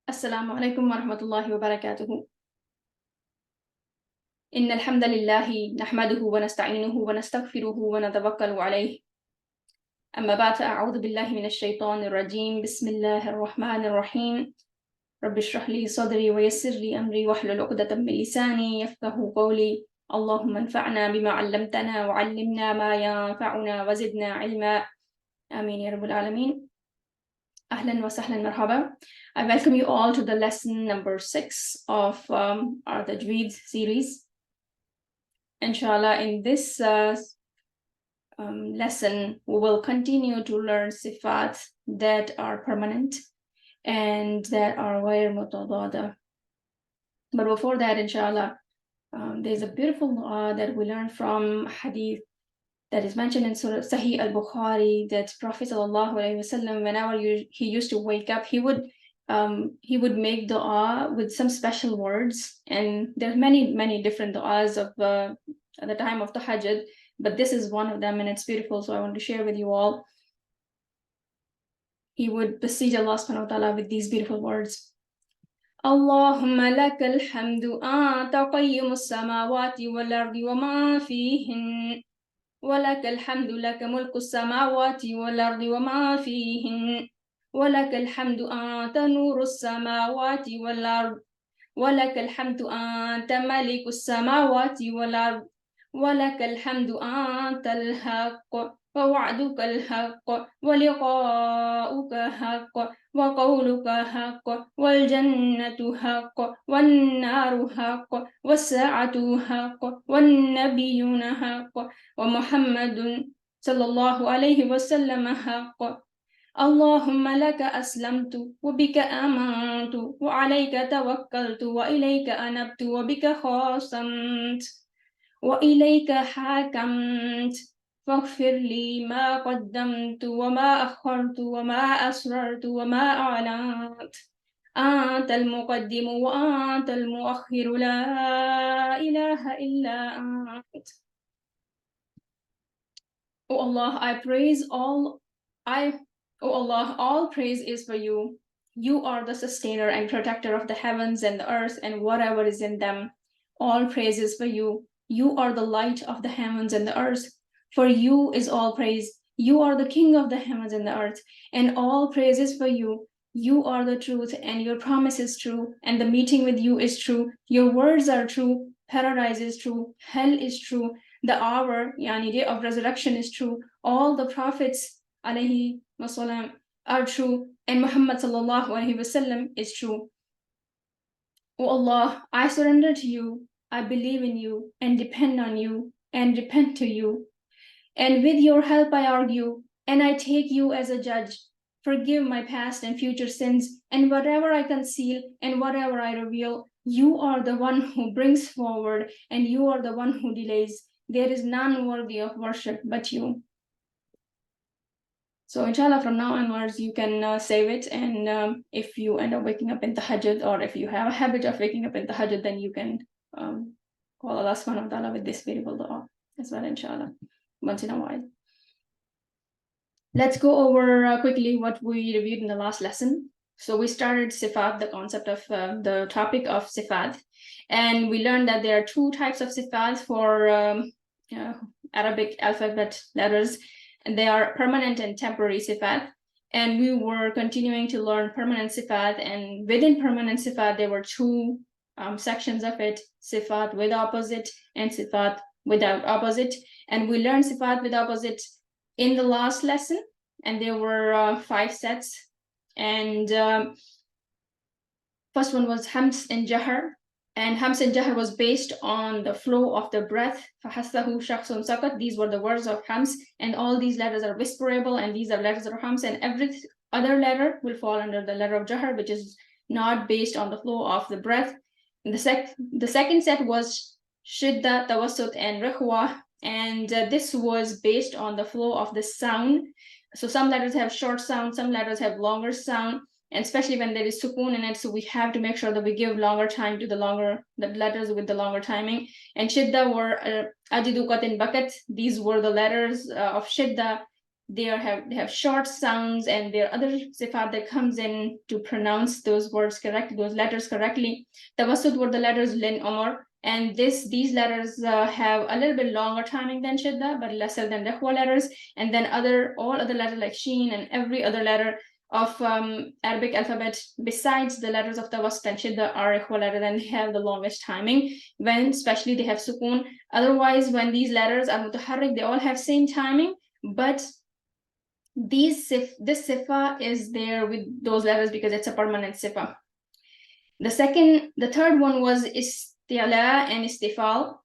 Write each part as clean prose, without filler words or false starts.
السلام عليكم ورحمة الله وبركاته. إن الحمد لله نحمده ونستعينه ونستغفره ونتوكل عليه. أما بعد فأعوذ بالله من الشيطان الرجيم. بسم الله الرحمن الرحيم. رب اشرح لي صدري ويسر لي أمري واحلل عقدة من لساني يفقهوا قولي. اللهم انفعنا بما علمتنا وعلمنا ما ينفعنا وزدنا علما. آمين يا رب العالمين. Ahlan wa sahlan marhaba. I welcome you all to the lesson number 6 of our Tajweed series. Inshallah, in this lesson, we will continue to learn Sifāt that are permanent and that are غير متضادة. But before that, inshallah, there's a beautiful dua that we learn from hadith that is mentioned in Surah Sahih al-Bukhari, that Prophet ﷺ, whenever he used to wake up, he would make dua with some special words. And there's many different duas of at the time of Tahajjud, but this is one of them and it's beautiful, so I want to share with you all. He would beseech Allah subhanahu wa ta'ala with these beautiful words. Allahumma lakal hamdu anta qayyimus samawati wal ardi wa ma fihin. ولك الحمد لك ملك السماوات والأرض وما فيهن ولك الحمد أنت نور السماوات والأرض ولك الحمد أنت ملك السماوات والأرض ولك الحمد أنت الحق ووعدك الحق ولقاؤك حق وقولك حق والجنة حق والنار حق والساعة حق والنبيون حق ومحمد صلى الله عليه وسلم حق. اللهم لك أسلمت وبك آمنت وعليك توكلت وإليك أنبت وبك خاصمت وإليك حاكمت فاغفر لي ما قدمت وما أخرت وما أسررت وما أعلنت أنت المقدم وأنت المؤخر لا إله إلا أنت. O Allah, O Allah, all praise is for you. You are the sustainer and protector of the heavens and the earth and whatever is in them. All praise is for you. You are the light of the heavens and the earth. For you is all praise. You are the king of the heavens and the earth, and all praise is for you. You are the truth, and your promise is true, and the meeting with you is true. Your words are true. Paradise is true. Hell is true. The hour, yani day of resurrection, is true. All the prophets, alayhi wasallam, are true, and Muhammad sallallahu alayhi wasallam is true. O Allah, I surrender to you. I believe in you and depend on you and repent to you. And with your help I argue, and I take you as a judge. Forgive my past and future sins, and whatever I conceal and whatever I reveal. You are the one who brings forward, and you are the one who delays. There is none worthy of worship but you. So inshallah, from now onwards, you can save it, and if you end up waking up in Tahajjud, or if you have a habit of waking up in Tahajjud, then you can call Allah subhanahu wa ta'ala with this beautiful dua as well, inshallah, once in a while. Let's go over quickly what we reviewed in the last lesson. So we started Sifāt, the concept of the topic of Sifāt, and we learned that there are two types of Sifāt for Arabic alphabet letters, and they are permanent and temporary Sifāt. And we were continuing to learn permanent Sifāt, and within permanent Sifāt, there were two sections of it: Sifāt with opposite and Sifāt without opposite. And we learned Sifāt with opposite in the last lesson, and there were 5 sets. And first one was Hams and Jahar, and Hams and Jahar was based on the flow of the breath. فَحَسَّهُ شَخْصٌ سَكَتْ. These were the words of Hams, and all these letters are whisperable, and these are letters of Hams, and every other letter will fall under the letter of Jahar, which is not based on the flow of the breath. And the second set was Shidda, Tawassut, and Rikhwa, and this was based on the flow of the sound. So some letters have short sound, some letters have longer sound, and especially when there is sukun in it, so we have to make sure that we give longer time to the letters with the longer timing. And Shidda were Ajidu Qatin Bakat. These were the letters of Shidda, they have short sounds, and there are other sifat that comes in to pronounce those words correctly, those letters correctly. Tawassut were the letters Leen, Omar, and these letters have a little bit longer timing than Shidda, but lesser than the Ikhwa letters. And then all other letters like Sheen and every other letter of Arabic alphabet besides the letters of Tawassut and Shidda are Ikhwa letters, and they have the longest timing, when especially they have Sukun. Otherwise, when these letters are Mutaharrik, they all have same timing, but this sifa is there with those letters because it's a permanent sifa. The third one was Istitwala and Istifal.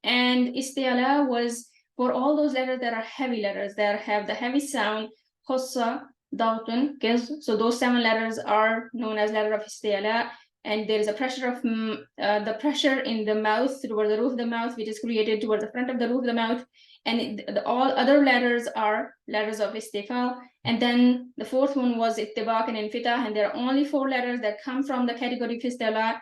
And Istitwala was for all those letters that are heavy letters that have the heavy sound, Khossa, Dautun, Giz. So those 7 letters are known as letter of Istitwala. And there is a pressure of the pressure in the mouth toward the roof of the mouth, which is created towards the front of the roof of the mouth. And all other letters are letters of istifal. And then the fourth one was ittibaq and infitah, and there are only 4 letters that come from the category of istila.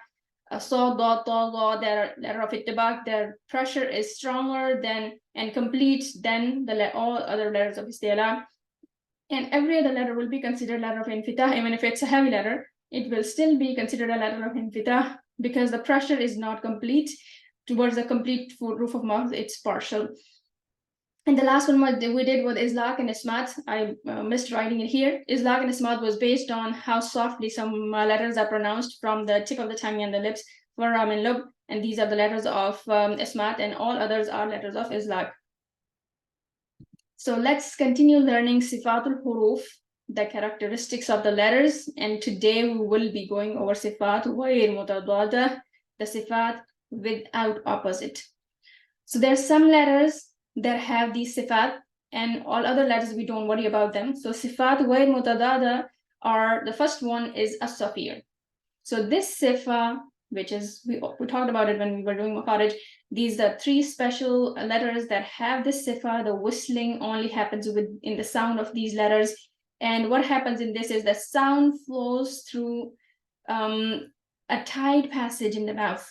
Sod, dot, ta, ga, their letter of ittibaq, their pressure is stronger than and complete than all other letters of istila. And every other letter will be considered letter of infitah, even if it's a heavy letter. It will still be considered a letter of infitah because the pressure is not complete towards the complete roof of mouth, it's partial. And the last one we did was Islaq and Ismat. I missed writing it here. Islaq and Ismat was based on how softly some letters are pronounced from the tip of the tongue and the lips for Ram and Lub. And these are the letters of Ismat, and all others are letters of Islaq. So let's continue learning Sifatul Huruf, the characteristics of the letters. And today we will be going over Sifat Ghayr Mutadada, the Sifat without opposite. So there are some letters that have these Sifat, and all other letters we don't worry about them. So Sifat Ghayr Mutadada are, the first one is a Safir. So this Sifa, which is, we talked about it when we were doing Makharij, these are 3 special letters that have this Sifa. The whistling only happens in the sound of these letters. And what happens in this is the sound flows through a tight passage in the mouth.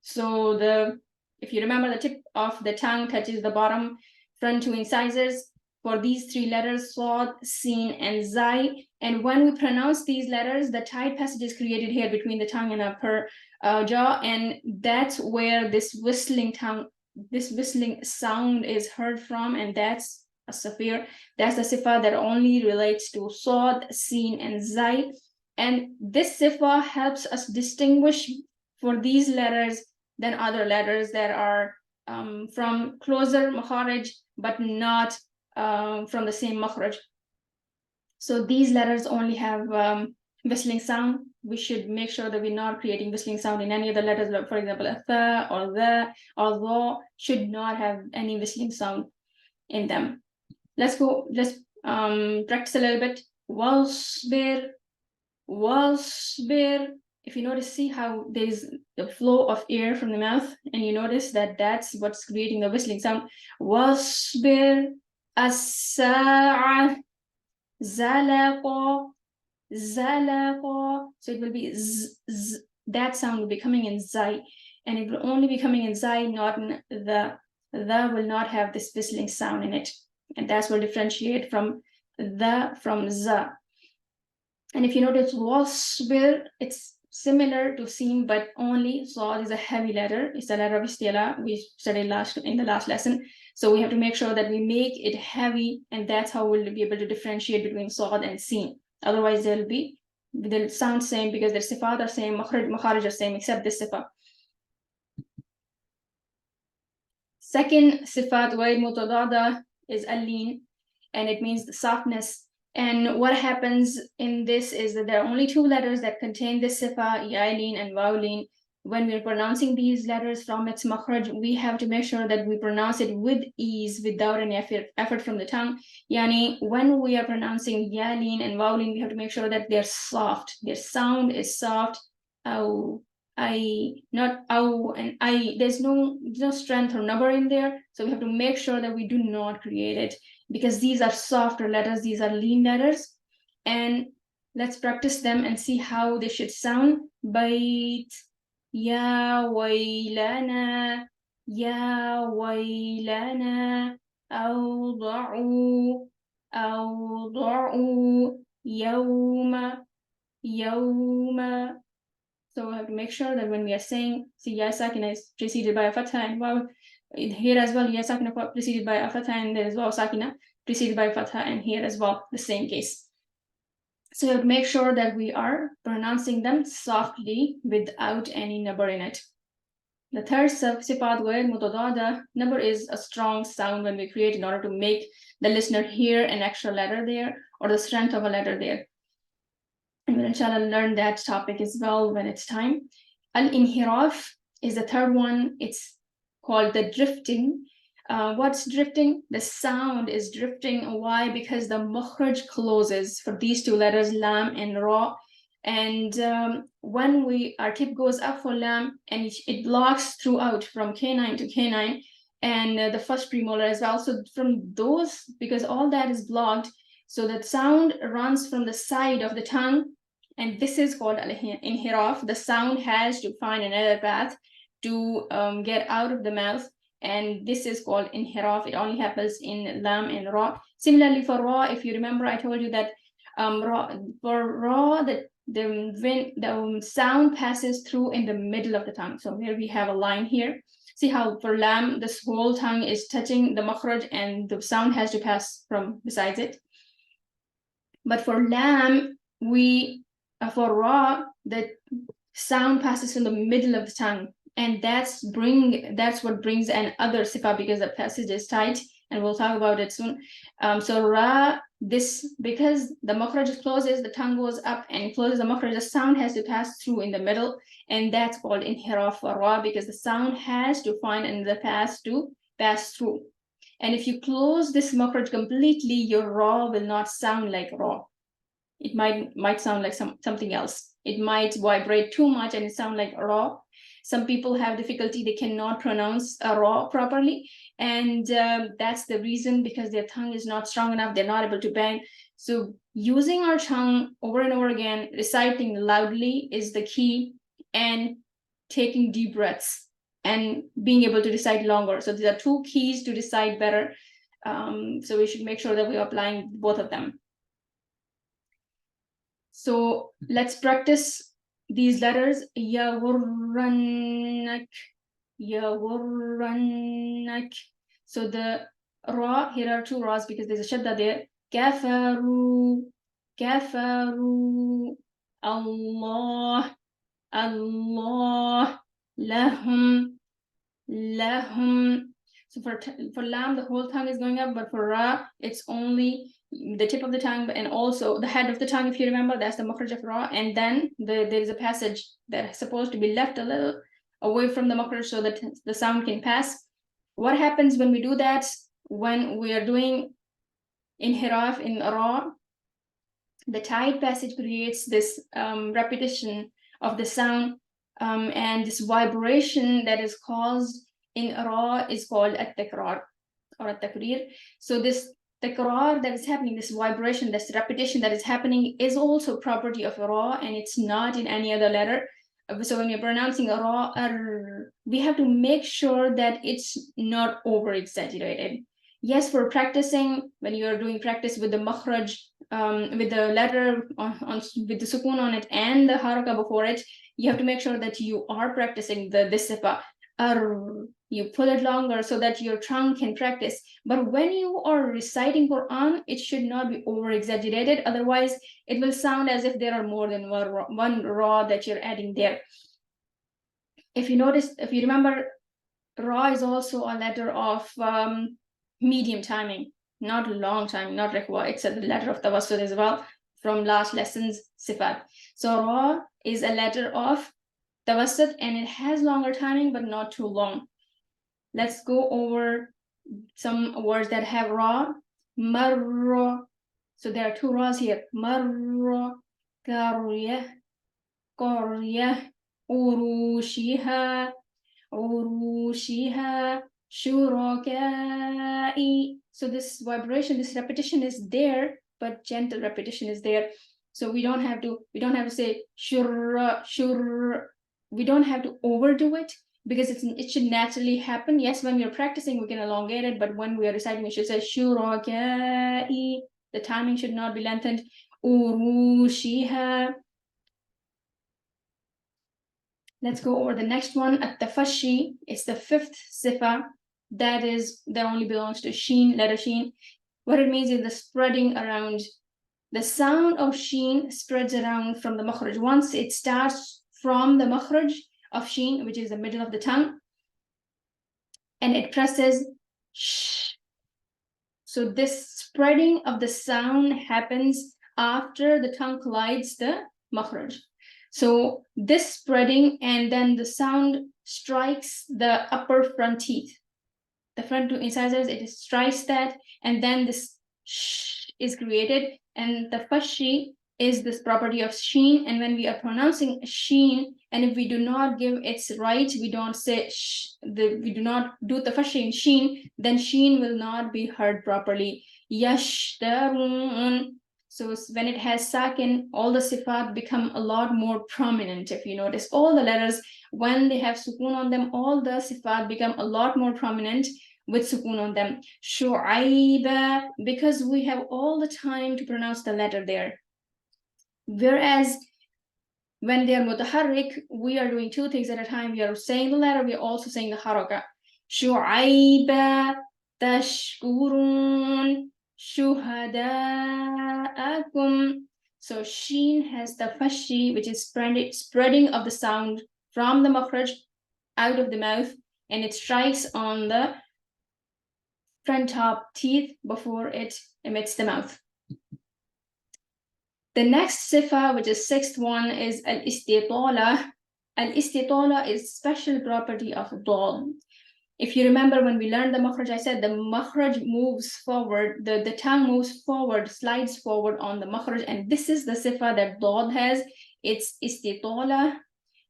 So if you remember, the tip of the tongue touches the bottom front 2 incisors for these 3 letters, Sod, Sin, and Zai. And when we pronounce these letters, the tight passage is created here between the tongue and upper jaw, and that's where this whistling sound is heard from, and that's a Safir. That's the Sifa that only relates to Sod, Sin, and Zai. And this Sifa helps us distinguish for these letters than other letters that are from closer makharij, but not from the same makhraj. So these letters only have whistling sound. We should make sure that we're not creating whistling sound in any other letters. Like, for example, a tha or the or tho should not have any whistling sound in them. Let's practice a little bit. Wasbir, wasbir. If you notice, see how there's the flow of air from the mouth, and you notice that that's what's creating the whistling sound. Wasbir, as-sa'a, zalaqa, zalaqa. So it will be that sound will be coming in zai, and it will only be coming in zai, not in the will not have this whistling sound in it, and that's what differentiate from za. And if you notice wasbir, it's similar to sin, but only Sod is a heavy letter. It's a letter of istila we studied in the last lesson. So we have to make sure that we make it heavy, and that's how we'll be able to differentiate between Sod and Sin. Otherwise, they'll sound same because their sifat are same, makharij are same, except this sifat. Second sifat, Ghayr Mutadada, is Leen, and it means the softness. And what happens in this is that there are only 2 letters that contain this sifa, Ya Leen and Waw Leen. When we're pronouncing these letters from its makhraj, we have to make sure that we pronounce it with ease, without any effort from the tongue. Yani, when we are pronouncing Ya Leen and Waw Leen, we have to make sure that they're soft. Their sound is soft. Ow, I, not ow and I. There's no strength or number in there. So we have to make sure that we do not create it, because these are softer letters, these are Leen letters. And let's practice them and see how they should sound. Bait, Ya waylana, Ya waylana, awda'u, أوضعوا يوم يوم. So we have to make sure that when we are saying, see, ya sakina is preceded by a fatha and waw. Here as well, ya sakina preceded by a fatha, and there is waw sakina preceded by fatha, and here as well, the same case. So we have to make sure that we are pronouncing them softly without any nabr in it. The third sifat where mutadada, nabr is a strong sound when we create in order to make the listener hear an extra letter there or the strength of a letter there. And we'll inshallah learn that topic as well when it's time. Al-Inhiraaf is the third one. It's called the drifting. What's drifting? The sound is drifting. Why? Because the makhraj closes for these two letters, lam and ra. And when our tip goes up for lam, and it blocks throughout from K9 to K9, and the first premolar as well. So from those, because all that is blocked, so that sound runs from the side of the tongue, and this is called al-inhiraaf. The sound has to find another path to get out of the mouth, and this is called inhiraaf. It only happens in lam and ra. Similarly for ra, if you remember, I told you that for ra, the sound passes through in the middle of the tongue. So here we have a line here. See how for lam, this whole tongue is touching the makhraj and the sound has to pass from besides it. But for lam, for ra, the sound passes in the middle of the tongue, and that's what brings an other sifa, because the passage is tight, and we'll talk about it soon. So ra, this, because the makhraj closes, the tongue goes up and closes the makhraj, the sound has to pass through in the middle, and that's called inhiraaf for ra, because the sound has to find another path to pass through. And if you close this makhraj completely, your ra will not sound like ra. It might sound like something else. It might vibrate too much and it sound like ra. Some people have difficulty, they cannot pronounce a ra properly, and that's the reason, because their tongue is not strong enough, they're not able to bang. So using our tongue over and over again, reciting loudly is the key, and taking deep breaths and being able to recite longer. So these are two keys to recite better. So we should make sure that we're applying both of them. So let's practice these letters. Yawurranak, yawurranak. So the ra, here are two ra's because there's a shadda there. Kafaru, kafaru. Allah, Allah. Lahum, lahum. So for lam, the whole tongue is going up, but for ra, it's only the tip of the tongue and also the head of the tongue. If you remember, that's the makhraj of ra, and then there is a passage that is supposed to be left a little away from the makhraj so that the sound can pass. What happens when we do that? When we are doing inhiraaf in ra, the tight passage creates this repetition of the sound, and this vibration that is caused in ra is called at-takrar or at-takrir. So this takrar that is happening, this vibration, this repetition that is happening, is also property of ra, and it's not in any other letter. So when you're pronouncing a ra, we have to make sure that it's not over exaggerated. Yes, for practicing, when you are doing practice with the makhraj, with the letter with the sukoon on it and the haraka before it, you have to make sure that you are practicing this sifa. You pull it longer so that your tongue can practice. But when you are reciting Quran, it should not be over exaggerated. Otherwise, it will sound as if there are more than one ra that you're adding there. If you remember, ra is also a letter of medium timing, not long time, not required. It's a letter of tawassut as well from last lesson's sifat. So ra is a letter of tawassut, and it has longer timing, but not too long. Let's go over some words that have ra. Marra. So there are two ra's here. Marra, qarya, qarya, urushiha, urushiha, shurakai. So this vibration, this repetition is there, but gentle repetition is there. So we don't have to say shurra, shurr. We don't have to overdo it, because it should naturally happen. Yes, when we are practicing, we can elongate it, but when we are reciting, we should say shurakai. The timing should not be lengthened. Urushiha. Let's go over the next one. At-Tafashi is the fifth sifa. That only belongs to sheen, letter sheen. What it means is the spreading around. The sound of sheen spreads around from the makhraj. Once it starts from the makhraj of sheen, which is the middle of the tongue, and it presses sh. So this spreading of the sound happens after the tongue collides the makhraj. So this spreading, and then the sound strikes the upper front teeth. The front two incisors, it strikes that, and then this sh is created, and the fashi is this property of sheen. And when we are pronouncing sheen, and if we do not give its right, we don't say sh, we do not do the fashi in sheen, then sheen will not be heard properly. Yashtarun. So when it has sakin, all the sifat become a lot more prominent. If you notice, all the letters, when they have sukun on them, all the sifat become a lot more prominent with sukun on them. Shu'aiba, because we have all the time to pronounce the letter there. Whereas when they are mutaharrik, we are doing two things at a time. We are saying the letter, we are also saying the haraka. Shu'aiba, tashkurun, shuhada'akum. So sheen has the fashi, which is spreading of the sound from the makhraj out of the mouth, and it strikes on the front top teeth before it emits the mouth. The next sifa, which is sixth one, is al-istitwala. Al-istitwala is special property of dal. If you remember when we learned the makhraj, I said the makhraj moves forward, the tongue moves forward, slides forward on the makhraj, and this is the sifa that dal has. It's istitwala.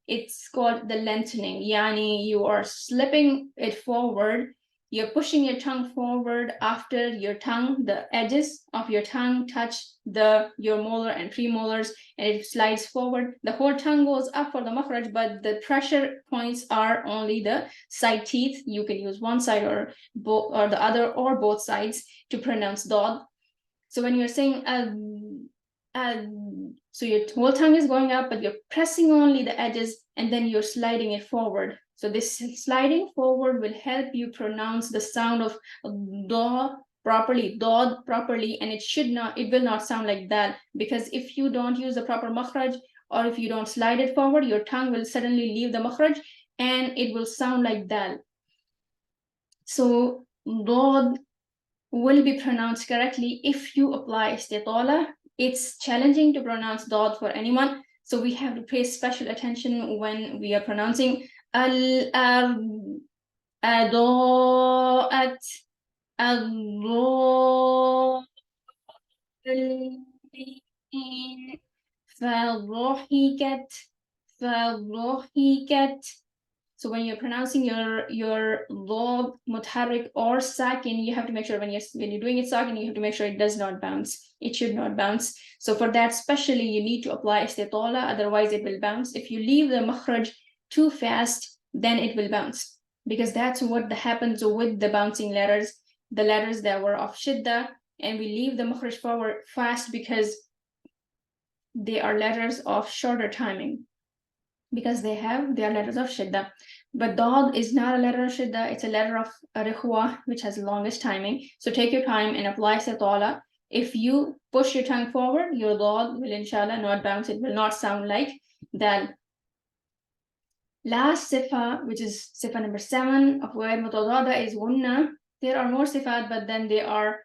It's called the lengthening. Yani you are slipping it forward. You're pushing your tongue forward after your tongue, the edges of your tongue touch your molar and premolars, and it slides forward. The whole tongue goes up for the makhraj, but the pressure points are only the side teeth. You can use one side or the other or both sides to pronounce dad. So when you're saying so your whole tongue is going up, but you're pressing only the edges, and then you're sliding it forward. So this sliding forward will help you pronounce the sound of da properly, dod properly, and it will not sound like that, because if you don't use the proper makhraj, or if you don't slide it forward, your tongue will suddenly leave the makhraj and it will sound like dal. So dod will be pronounced correctly if you apply istitala. It's challenging to pronounce dad for anyone, so we have to pay special attention when we are pronouncing al-ard, adaat, al-ro, فضحكت. So when you're pronouncing your lob, mutaharrik, or sakin, you have to make sure when you're doing it sakin, you have to make sure it does not bounce. It should not bounce. So for that, especially, you need to apply istitala, otherwise it will bounce. If you leave the makhraj too fast, then it will bounce, because that's what happens with the bouncing letters, the letters that were of shidda, and we leave the makhraj forward fast because they are letters of shorter timing, because they are letters of shidda. But dad is not a letter of shidda, it's a letter of rikhwa, which has longest timing. So take your time and apply istitala. If you push your tongue forward, your dad will inshallah not bounce, it will not sound like dal. Last sifa, which is sifa number 7 of word mutadada, is ghunna. There are more sifat, but then they are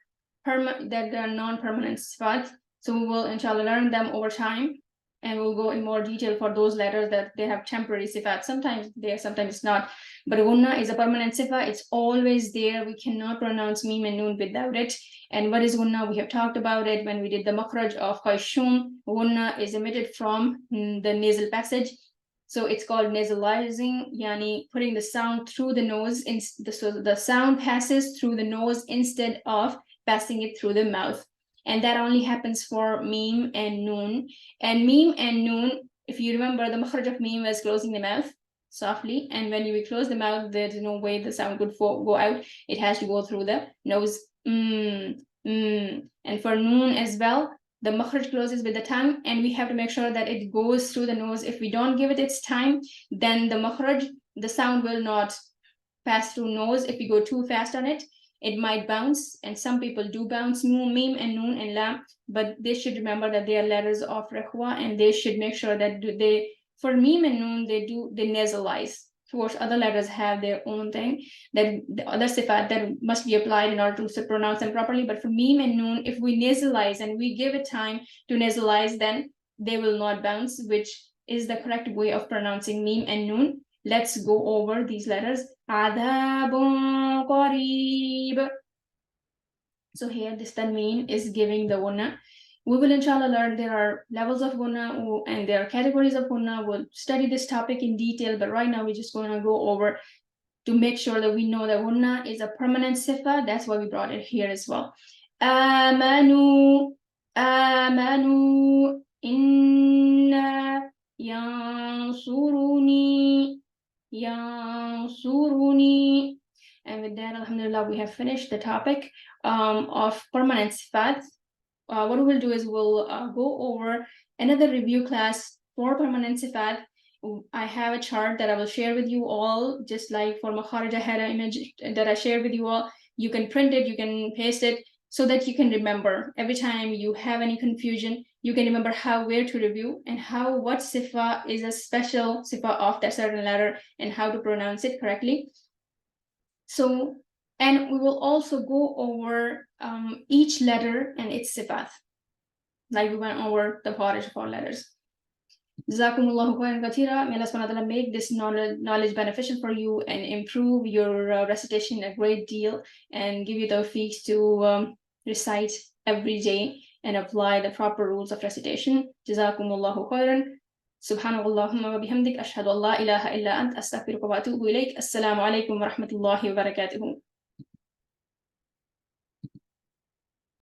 non-permanent sifat. So we will inshallah learn them over time, and we'll go in more detail for those letters that they have temporary sifat. Sometimes they are, sometimes not. But ghunna is a permanent sifa. It's always there. We cannot pronounce mim and noon without it. And what is ghunna? We have talked about it when we did the makhraj of khayshum. Ghunna is emitted from the nasal passage. So it's called nasalizing, yani putting the sound through the nose. So the sound passes through the nose instead of passing it through the mouth. And that only happens for mim and noon. And mim and noon, if you remember, the makhraj of mim was closing the mouth softly. And when you close the mouth, there's no way the sound could go out. It has to go through the nose. And for noon as well, the makhraj closes with the tongue, and we have to make sure that it goes through the nose. If we don't give it its time, then the makhraj, the sound will not pass through nose. If we go too fast on it, it might bounce, and some people do bounce mim and noon and lam, but they should remember that they are letters of rekhwa, and they should make sure that they, for mim and noon, they nasalize. Of course, other letters have their own thing, that the other sifat that must be applied in order to pronounce them properly. But for mim and noon, if we nasalize and we give it time to nasalize, then they will not bounce, which is the correct way of pronouncing mim and noon. Let's go over these letters. Adabun qarib. So here this tanween is giving the ghunna. We will inshallah learn there are levels of ghunna and there are categories of ghunna. We'll study this topic in detail, but right now we're just going to go over to make sure that we know that ghunna is a permanent sifa. That's why we brought it here as well. Amanu, amanu, inna yansuruni, yansuruni. And with that, alhamdulillah, we have finished the topic of permanent sifat. What we will do is we'll go over another review class for permanent sifat. I have a chart that I will share with you all, just like for makharij. I had an image that I shared with you all. You can print it, you can paste it, so that you can remember every time you have any confusion, you can remember where to review and what sifa is a special sifa of that certain letter and how to pronounce it correctly. So, and we will also go over each letter and its sifat, like we went over the Parish of all letters. Jazakumullahu khairan kathira. May Allah subhanahu wa ta'ala make this knowledge beneficial for you and improve your recitation a great deal and give you tawfiq to recite every day and apply the proper rules of recitation. Jazakumullahu khairan. Subhanallahumma wa bihamdik ashhadu an la ilaha illa ant astaghfiruka wa atubu ilayk. Assalamu alaikum wa rahmatullahi wa barakatuhu.